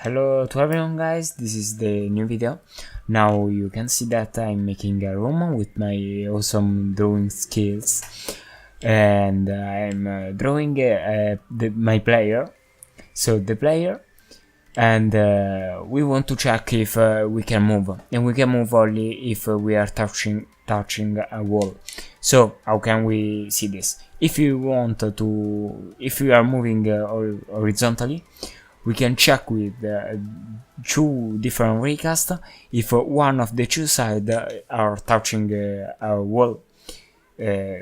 Hello to everyone guys, this is the new video. Now you can see that I'm making a room with my awesome drawing skills, and I'm drawing my player, so the player, and we want to check if we can move, and we can move only if we are touching a wall. So how can we see this? If you want to, if you are moving horizontally, we can check with two different raycasts if one of the two sides are touching our wall.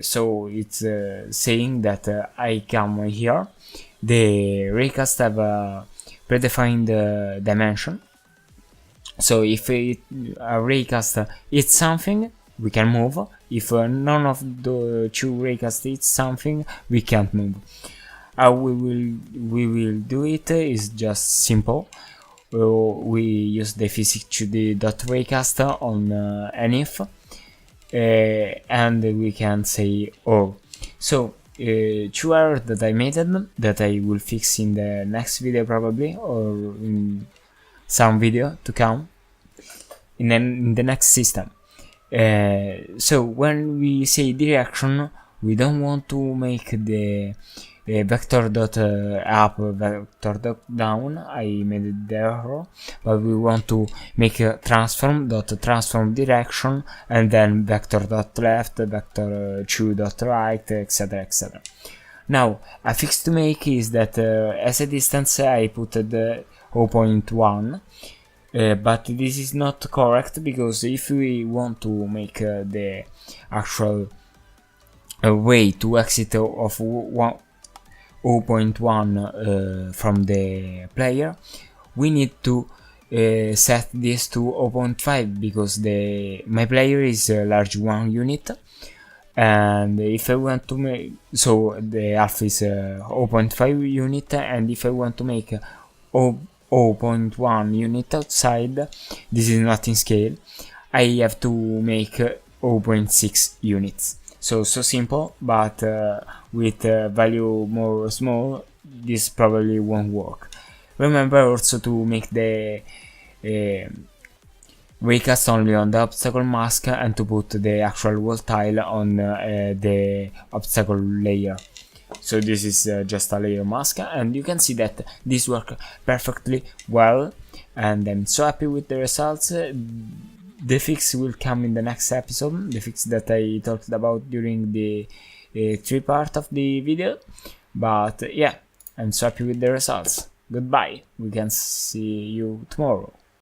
So it's saying that I come here, the raycast have a predefined dimension. So if a raycast hits something, we can move. If none of the two raycasts hits something, we can't move. How we will do it is just simple. We use the physics2d.raycast on NF, and we can say oh. So two errors that I made that I will fix in the next video probably, or in some video to come in the next system. So when we say direction, we don't want to make the vector.up, vector.down, I made the error, but we want to make a transform direction, and then vector.left, vector2.right, etc, etc. Now a fix to make is that as a distance I put the 0.1, but this is not correct, because if we want to make the actual way to exit of 0.1 from the player, we need to set this to 0.5, because my player is a large 1 unit, and if I want to make, so the alpha is 0.5 unit, and if I want to make 0.1 unit outside, this is not in scale, I have to make 0.6 units. So simple, but with value more small, this probably won't work. Remember also to make the raycast only on the obstacle mask, and to put the actual wall tile on the obstacle layer. So this is just a layer mask, and you can see that this works perfectly well, and I'm so happy with the results. The fix will come in the next episode, the fix that I talked about during the 3 part of the video. But yeah, I'm so happy with the results. Goodbye, we can see you tomorrow.